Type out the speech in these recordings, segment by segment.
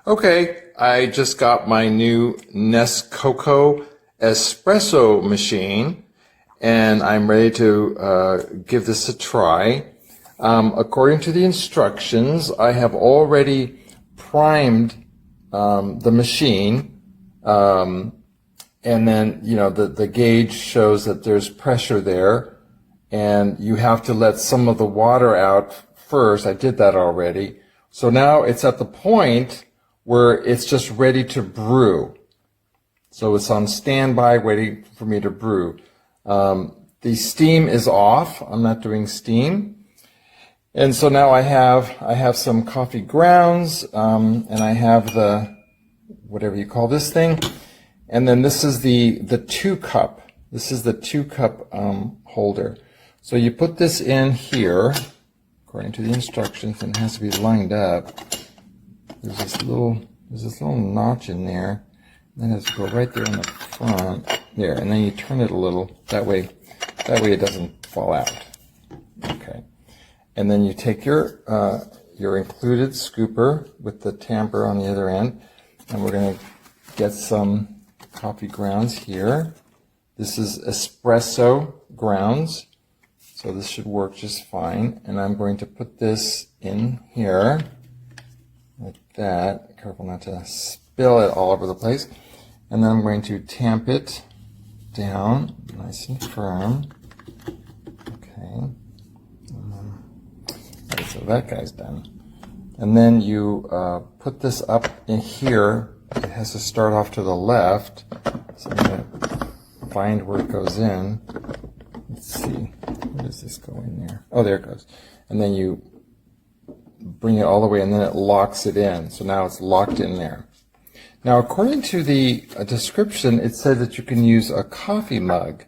Okay, I just got my new Nesskoko Espresso machine, and I'm ready to give this a try. According to the instructions, I have already primed the machine, and then, you know, the gauge shows that there's pressure there, and you have to let some of the water out first. I did that already. So now it's at the point where it's just ready to brew. So it's on standby, waiting for me to brew. The steam is off. I'm not doing steam. And so now I have some coffee grounds, and I have the, whatever you call this thing. And then this is the 2 cup. This is the 2 cup holder. So you put this in here, according to the instructions, and it has to be lined up. There's this little notch in there. And then it has to go right there in the front. There, and then you turn it a little. That way it doesn't fall out. Okay. And then you take your included scooper with the tamper on the other end, and we're going to get some coffee grounds here. This is espresso grounds, so this should work just fine. And I'm going to put this in here like that. Careful not to spill it all over the place. And then I'm going to tamp it down nice and firm. Okay. Alright, so that guy's done. And then you put this up in here. It has to start off to the left. So I'm going to find where it goes in. Let's see. Where does this go in there? Oh, there it goes. And then you bring it all the way, and then it locks it in. So now it's locked in there. Now, according to the description, it said that you can use a coffee mug.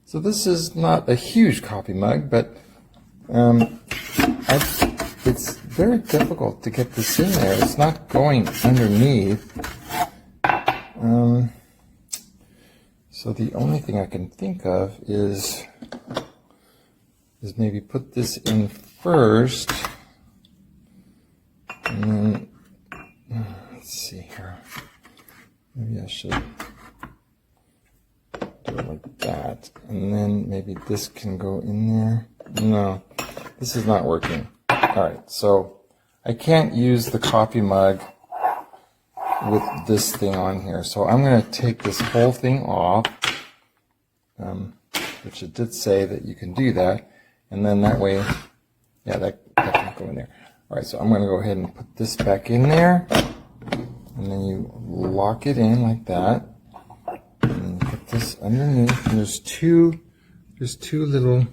So this is not a huge coffee mug, but it's very difficult to get this in there. It's not going underneath. So the only thing I can think of is maybe put this in first, and then let's see here. Maybe I should do it like that, and then maybe this can go in there. No, this is not working. All right, so I can't use the coffee mug with this thing on here. So I'm going to take this whole thing off, which it did say that you can do that. And then that way, yeah, that can go in there. All right, so I'm going to go ahead and put this back in there. And then you lock it in like that. And then you put this underneath. And there's two little,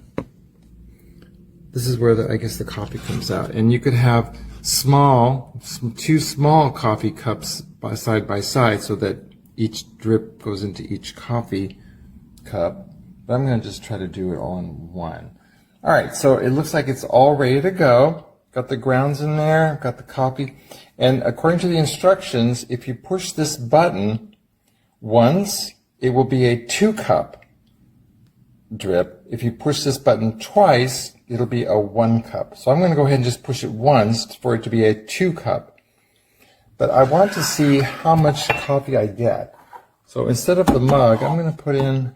this is where I guess the coffee comes out. And you could have two small coffee cups side by side so that each drip goes into each coffee cup. But I'm going to just try to do it all in one. All right, so it looks like it's all ready to go. Got the grounds in there, got the coffee. And according to the instructions, if you push this button once, it will be a 2 cup drip. If you push this button twice, it'll be a 1 cup. So I'm going to go ahead and just push it once for it to be a 2 cup. But I want to see how much coffee I get. So instead of the mug, I'm going to put in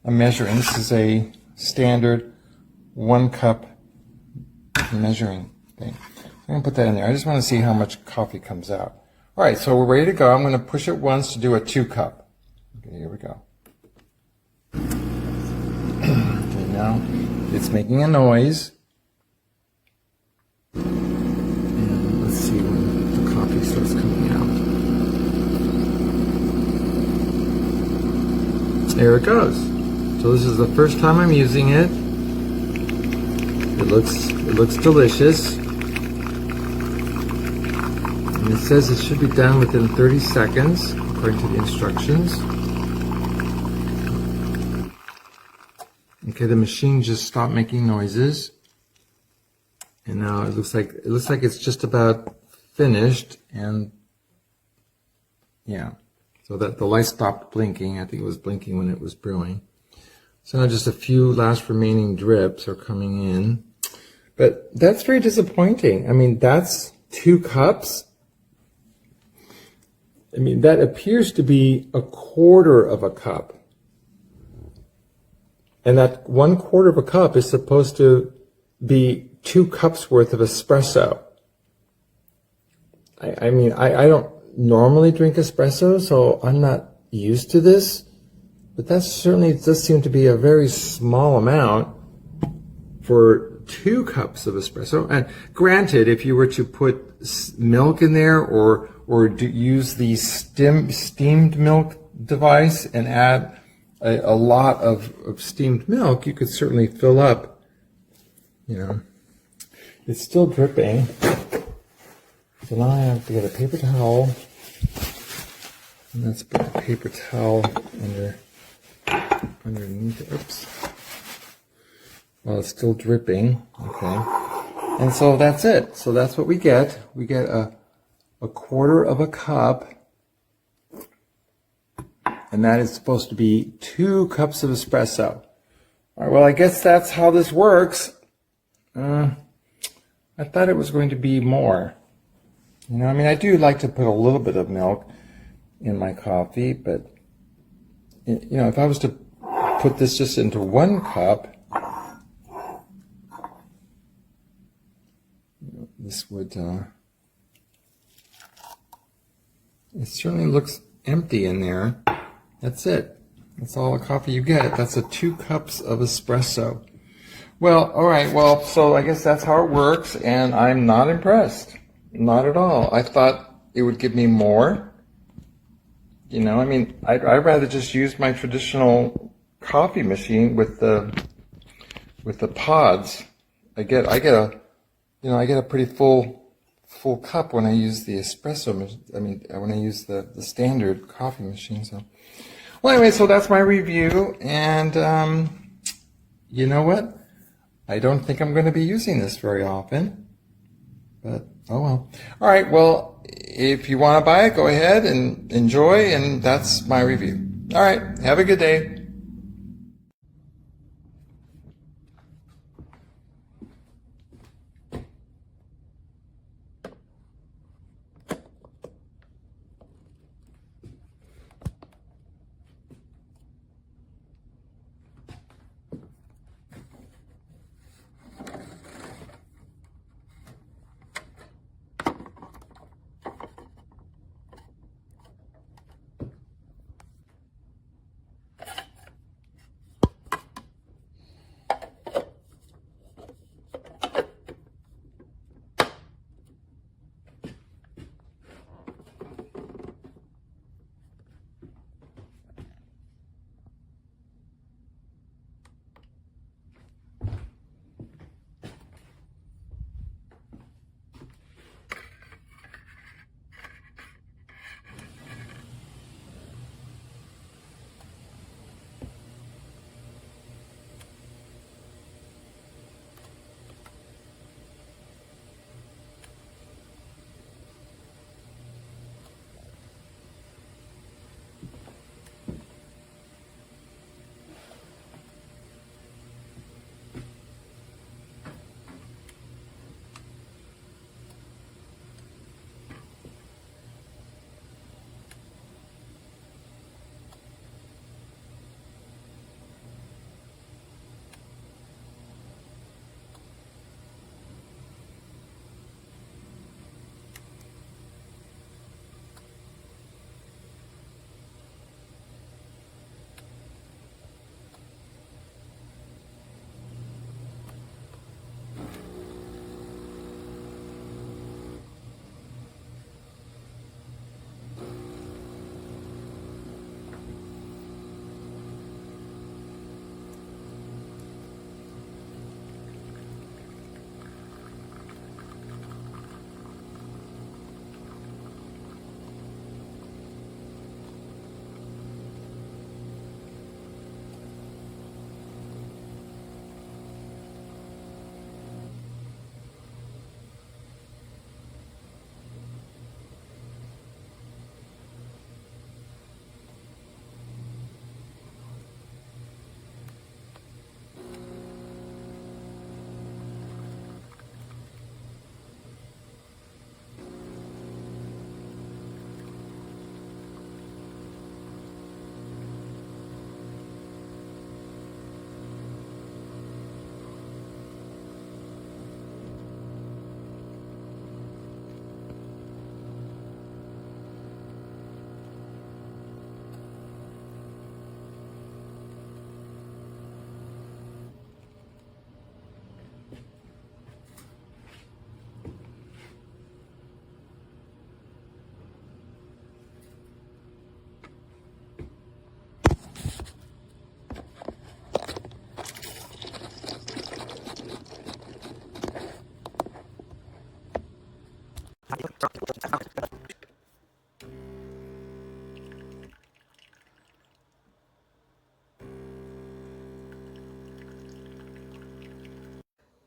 a measuring. This is a standard 1 cup measuring thing. I'm going to put that in there. I just want to see how much coffee comes out. All right, so we're ready to go. I'm going to push it once to do a 2 cup. Okay, here we go. Okay, now it's making a noise. And let's see when the coffee starts coming out. There it goes. So this is the first time I'm using it. It looks delicious. And it says it should be done within 30 seconds, according to the instructions. Okay, the machine just stopped making noises. And now it looks like it's just about finished, and yeah. So that the light stopped blinking. I think it was blinking when it was brewing. So now just a few last remaining drips are coming in. But that's very disappointing. I mean, that's 2 cups I mean, that appears to be a quarter of a cup. And that 1/4 of a cup is supposed to be 2 cups worth of espresso. I mean, I don't normally drink espresso, so I'm not used to this. But that certainly does seem to be a very small amount for 2 cups of espresso. And granted, if you were to put milk in there or use the steamed milk device and add a lot of steamed milk, you could certainly fill up, you know. It's still dripping. So now I have to get a paper towel. And let's put the paper towel underneath it. Oops. Well, it's still dripping. Okay. And so that's it. So that's what we get. We get a 1/4 of a cup. And that is supposed to be 2 cups of espresso. All right, well, I guess that's how this works. I thought it was going to be more. You know, I mean, I do like to put a little bit of milk in my coffee, but, you know, if I was to put this just into 1 cup, this would, it certainly looks empty in there. That's it. That's all the coffee you get. That's 2 cups of espresso. Well, all right. Well, so I guess that's how it works, and I'm not impressed. Not at all. I thought it would give me more. You know, I mean, I'd rather just use my traditional coffee machine with the pods. I get a pretty full cup when I use the espresso. I mean, when I use the standard coffee machine. So, well, anyway, so that's my review, and you know what? I don't think I'm going to be using this very often, but oh well. All right, well, if you want to buy it, go ahead and enjoy, and that's my review. All right, have a good day.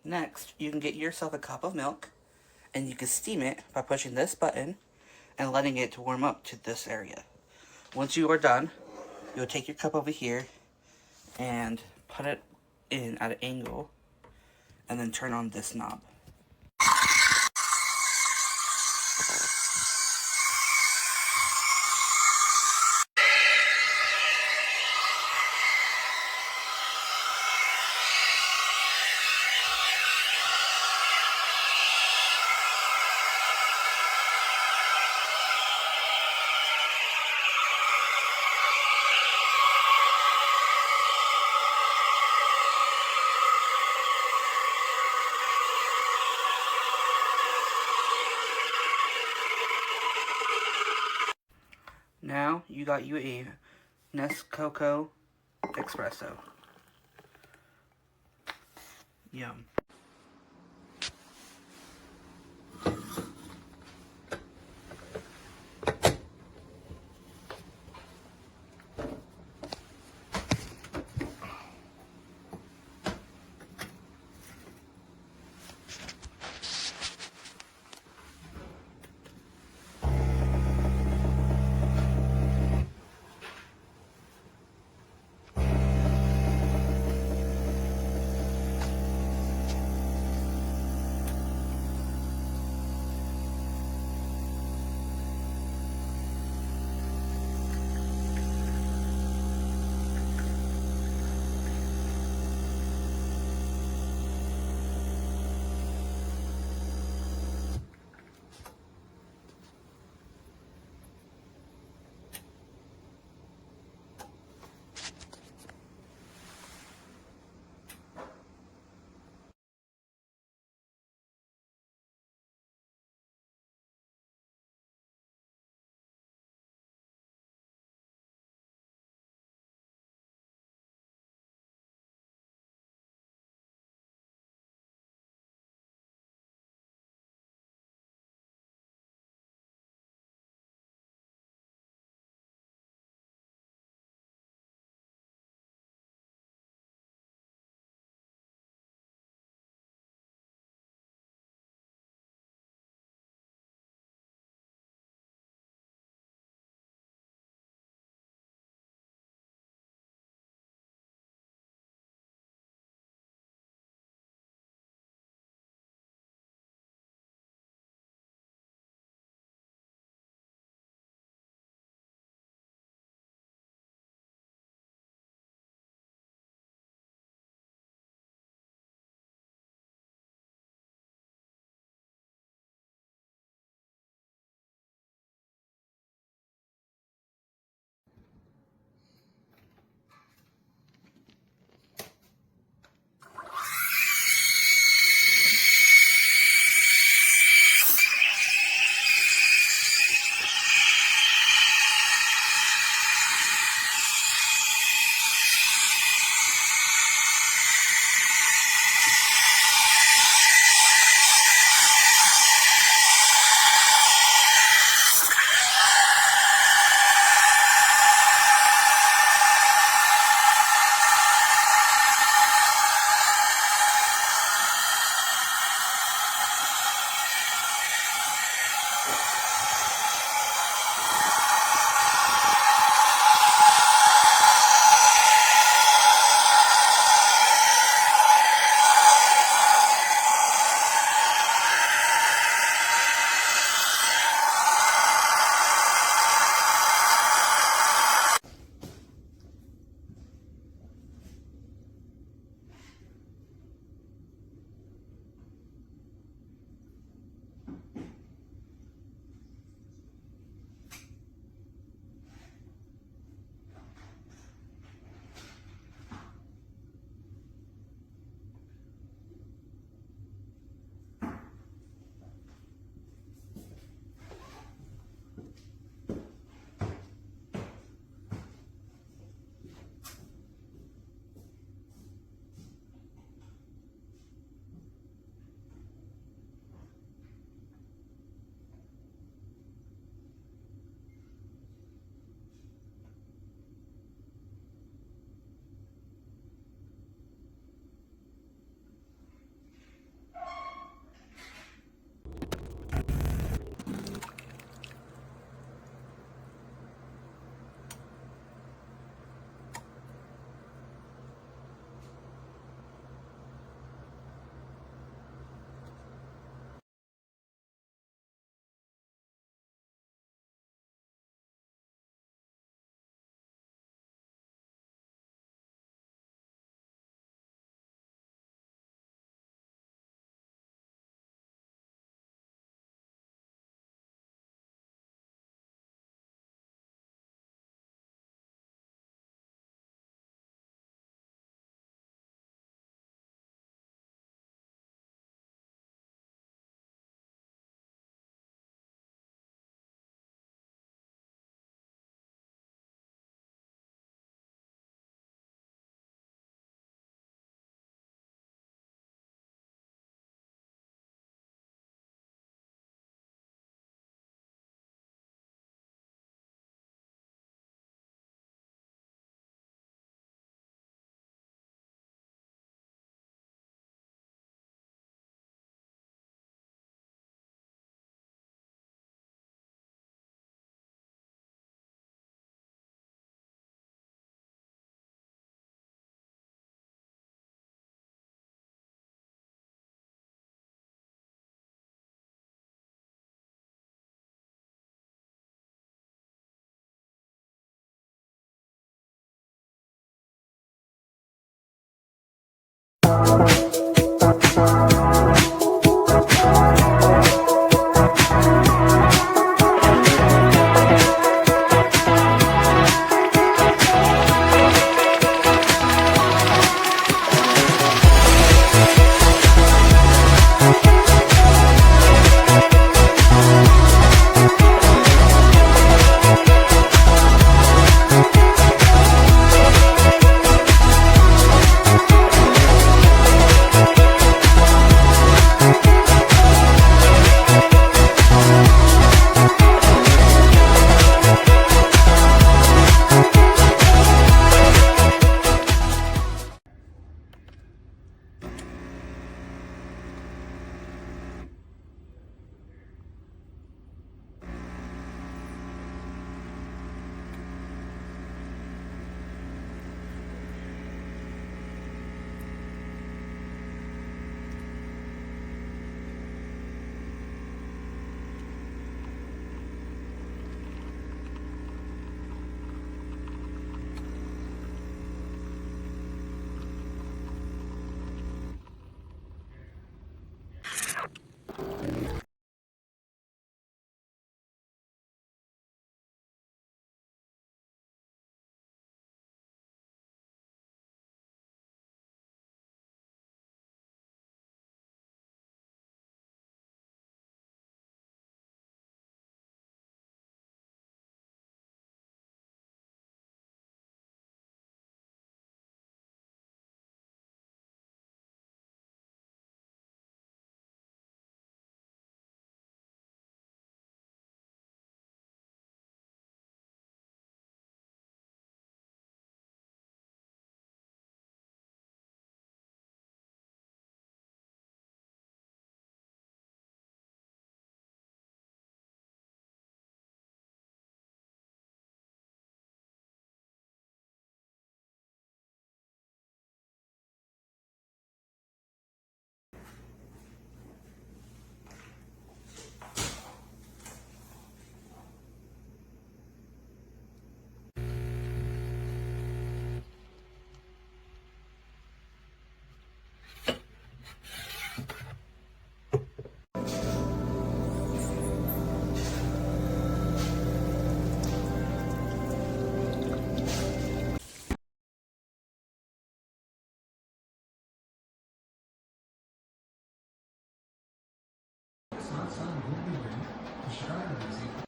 Next, you can get yourself a cup of milk, and you can steam it by pushing this button and letting it to warm up to this area. Once you are done, you'll take your cup over here and put it in at an angle, and then turn on this knob. Now you got you a Nesskoko Espresso. Yum.